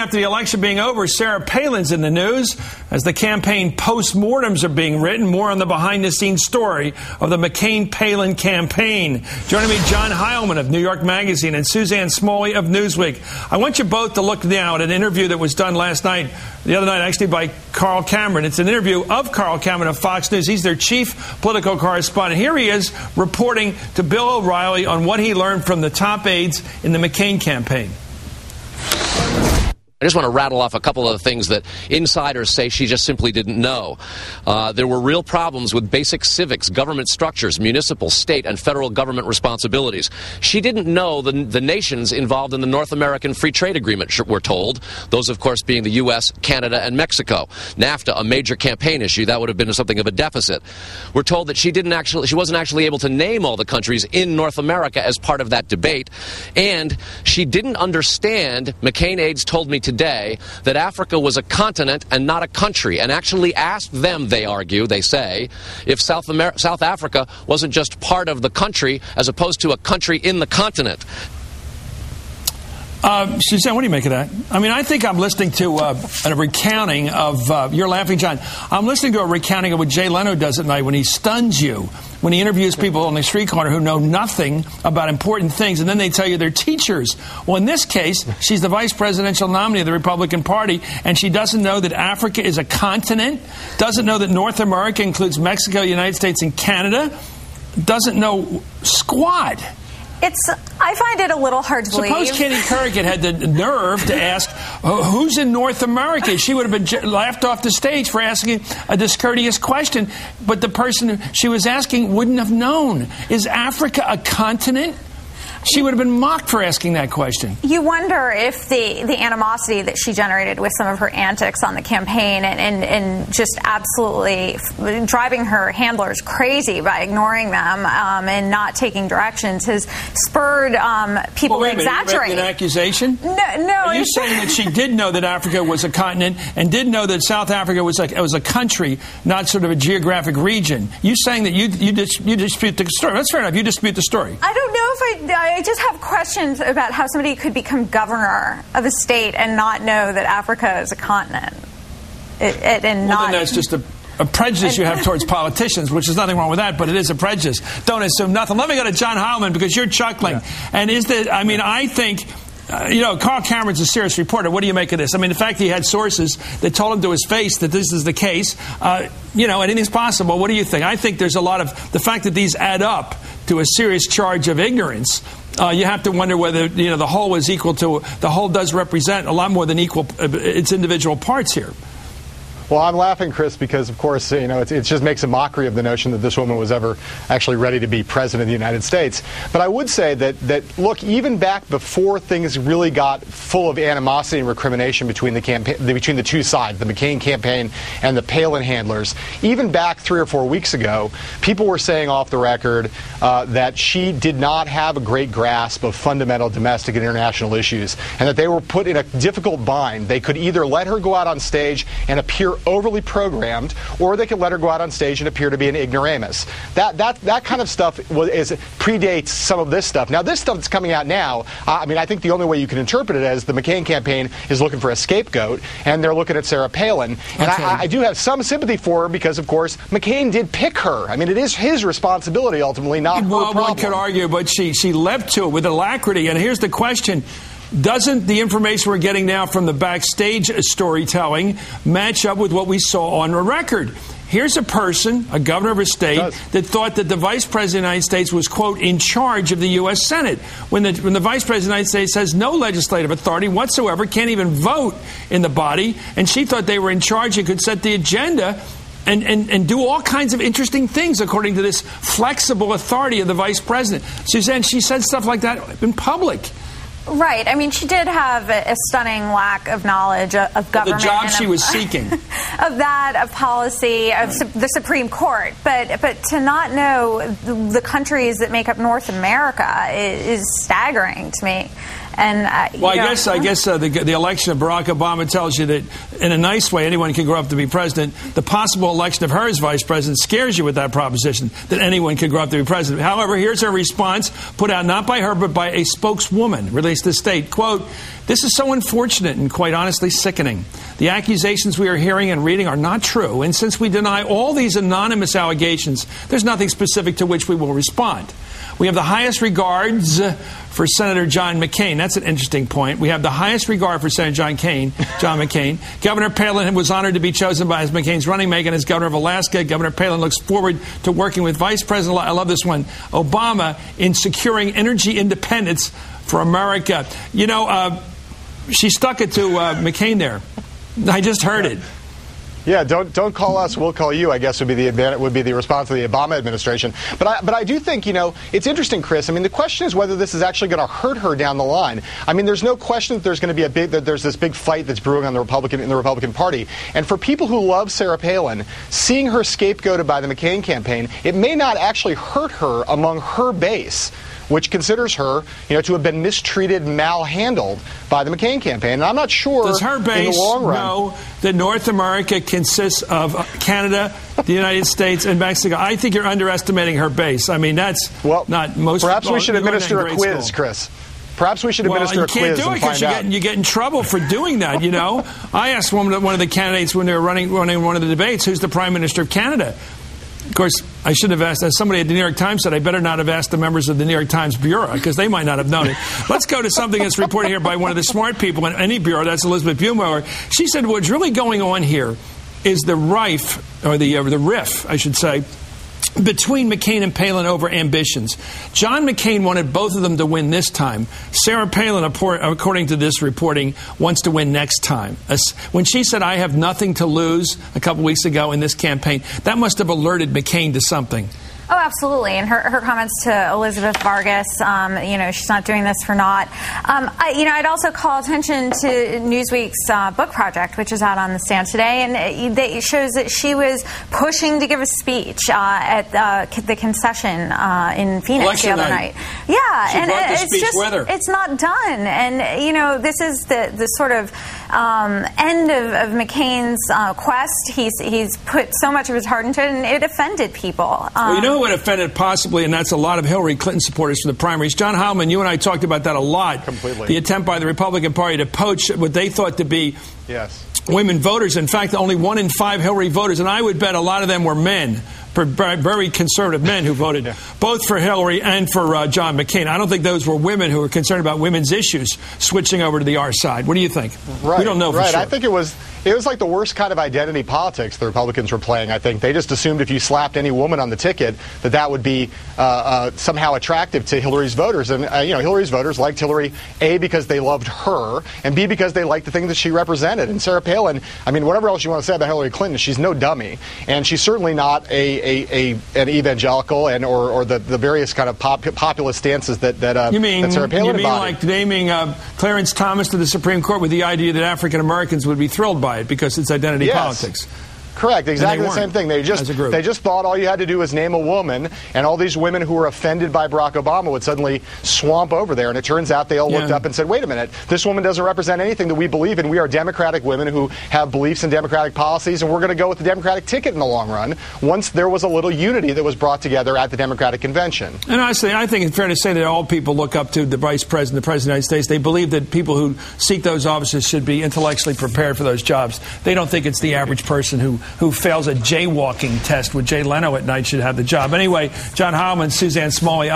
after the election being over, Sarah Palin's in the news as the campaign postmortems are being written. More on the behind-the-scenes story of the McCain-Palin campaign. Joining me, John Heilman of New York Magazine and Suzanne Smalley of Newsweek. I want you both to look now at an interview that was done the other night, actually, by Carl Cameron. It's an interview of Carl Cameron of Fox News. He's their chief political correspondent. Here he is reporting to Bill O'Reilly on what he learned from the top aides in the McCain campaign. I just want to rattle off a couple of the things that insiders say she just simply didn't know. There were real problems with basic civics, government structures, municipal, state, and federal government responsibilities. She didn't know the nations involved in the North American Free Trade Agreement, we're told. Those, of course, being the U.S., Canada, and Mexico. NAFTA, a major campaign issue, that would have been something of a deficit. We're told that she wasn't actually able to name all the countries in North America as part of that debate. And she didn't understand, McCain aides told me today, that Africa was a continent and not a country, and actually asked them, they say, if South Africa wasn't just part of the country as opposed to a country in the continent. Suzanne, what do you make of that? I mean, I think I'm listening to a recounting of, you're laughing, John, I'm listening to a recounting of what Jay Leno does at night when he stuns you, when he interviews people on the street corner who know nothing about important things, and then they tell you they're teachers. Well, in this case, she's the vice presidential nominee of the Republican Party, and she doesn't know that Africa is a continent, doesn't know that North America includes Mexico, the United States, and Canada, doesn't know squat. I find it a little hard to believe. Suppose Katie Couric had the nerve to ask, who's in North America? She would have been laughed off the stage for asking a discourteous question, but the person she was asking wouldn't have known. Is Africa a continent? She would have been mocked for asking that question. You wonder if the animosity that she generated with some of her antics on the campaign and just absolutely driving her handlers crazy by ignoring them and not taking directions has spurred people to exaggerate. An accusation? No. Are you saying that she did know that Africa was a continent and did know that South Africa was a country, not sort of a geographic region? You saying that you dispute the story? That's fair enough. You dispute the story. I don't know if I just have questions about how somebody could become governor of a state and not know that Africa is a continent. Then that's just a prejudice you have towards politicians, which is nothing wrong with that, but it is a prejudice. Don't assume nothing. Let me go to John Heilman, because you're chuckling. Yeah. And I think... Carl Cameron's a serious reporter. What do you make of this? I mean, the fact that he had sources that told him to his face that this is the case, anything's possible. What do you think? I think there's a lot of the fact that these add up to a serious charge of ignorance. You have to wonder whether, the whole is equal to, the whole does represent a lot more than equal its individual parts here. Well, I'm laughing, Chris, because, of course, it just makes a mockery of the notion that this woman was ever actually ready to be president of the United States. But I would say that look, even back before things really got full of animosity and recrimination between the two sides, the McCain campaign and the Palin handlers, even back 3 or 4 weeks ago, people were saying off the record that she did not have a great grasp of fundamental domestic and international issues, and that they were put in a difficult bind. They could either let her go out on stage and appear overly programmed, or they could let her go out on stage and appear to be an ignoramus. That kind of stuff predates some of this stuff. Now, this stuff that's coming out now, I think the only way you can interpret it as the McCain campaign is looking for a scapegoat, and they're looking at Sarah Palin. And okay. I do have some sympathy for her because, of course, McCain did pick her. I mean, it is his responsibility, ultimately, not her problem. One could argue, but she leapt to it with alacrity. And here's the question. Doesn't the information we're getting now from the backstage storytelling match up with what we saw on the record? Here's a person, a governor of a state, that thought that the vice president of the United States was, quote, in charge of the U.S. Senate. When the vice president of the United States has no legislative authority whatsoever, can't even vote in the body, and she thought they were in charge and could set the agenda and do all kinds of interesting things according to this flexible authority of the vice president. Suzanne, she said stuff like that in public. Right. I mean, she did have a stunning lack of knowledge of government. The job she was seeking. Of policy, of the Supreme Court. But to not know the countries that make up North America is staggering to me. And well, I guess the election of Barack Obama tells you that, in a nice way, anyone can grow up to be president. The possible election of her as vice president scares you with that proposition that anyone can grow up to be president. However, here's her response, put out not by her but by a spokeswoman, released this state. Quote, "This is so unfortunate and quite honestly sickening. The accusations we are hearing and reading are not true, and since we deny all these anonymous allegations, there's nothing specific to which we will respond. We have the highest regards for Senator John McCain." That's an interesting point. We have the highest regard for Senator John McCain. Governor Palin was honored to be chosen by McCain's running mate as governor of Alaska. Governor Palin looks forward to working with Vice President, I love this one, Obama in securing energy independence for America. You know, she stuck it to McCain there. I just heard it. Yeah, don't call us, we'll call you, I guess would be the response of the Obama administration. But I do think, you know, it's interesting, Chris. I mean, the question is whether this is actually going to hurt her down the line. I mean, there's no question that there's going to be there's this big fight that's brewing in the Republican Party. And for people who love Sarah Palin, seeing her scapegoated by the McCain campaign, it may not actually hurt her among her base, which considers her, you know, to have been mistreated, malhandled by the McCain campaign. And I'm not sure does her base in the long run know that North America consists of Canada, the United States, and Mexico. I think you're underestimating her base. I mean, that's not most. Perhaps we should administer a quiz, Chris. Perhaps we should administer a quiz and find out. You get in trouble for doing that, you know. I asked one of the candidates when they were running one of the debates, who's the Prime Minister of Canada? Of course, I should have asked, as somebody at the New York Times said, I better not have asked the members of the New York Times Bureau, because they might not have known it. Let's go to something that's reported here by one of the smart people in any bureau, that's Elizabeth Bumower. She said what's really going on here is the riff, I should say, between McCain and Palin over ambitions. John McCain wanted both of them to win this time. Sarah Palin, according to this reporting, wants to win next time. When she said, I have nothing to lose a couple weeks ago in this campaign, that must have alerted McCain to something. Oh, absolutely. And her comments to Elizabeth Vargas, you know, she's not doing this for naught. I'd also call attention to Newsweek's book project, which is out on the stand today, and it shows that she was pushing to give a speech at the concession in Phoenix Election the other night. Yeah, she and brought the speech it's with her. It's not done. And, you know, this is the sort of end of McCain's quest. He's put so much of his heart into it, and it offended people. Well, you know what offended possibly, and that's a lot of Hillary Clinton supporters from the primaries. John Howman, you and I talked about that a lot. Completely. The attempt by the Republican Party to poach what they thought to be women voters. In fact, only 1 in 5 Hillary voters, and I would bet a lot of them were men, very conservative men who voted both for Hillary and for John McCain. I don't think those were women who were concerned about women's issues switching over to the R side. What do you think? Right. We don't know for sure. I think it was like the worst kind of identity politics the Republicans were playing, I think. They just assumed if you slapped any woman on the ticket that would be somehow attractive to Hillary's voters. And, you know, Hillary's voters liked Hillary, A, because they loved her, and B, because they liked the things that she represented. And Sarah Palin, I mean, whatever else you want to say about Hillary Clinton, she's no dummy. And she's certainly not an evangelical or the various kind of populist stances that Sarah Palin embodied. You mean like naming Clarence Thomas to the Supreme Court with the idea that African Americans would be thrilled by it because it's identity politics? Correct, exactly the same thing. They just thought all you had to do was name a woman, and all these women who were offended by Barack Obama would suddenly swamp over there. And it turns out they all looked up and said, wait a minute, this woman doesn't represent anything that we believe in. We are democratic women who have beliefs in democratic policies, and we're going to go with the Democratic ticket in the long run once there was a little unity that was brought together at the Democratic convention. And honestly, I think it's fair to say that all people look up to the Vice President, the President of the United States. They believe that people who seek those offices should be intellectually prepared for those jobs. They don't think it's the average person who fails a jaywalking test with Jay Leno at night should have the job. Anyway, John Howman, Suzanne Smalley.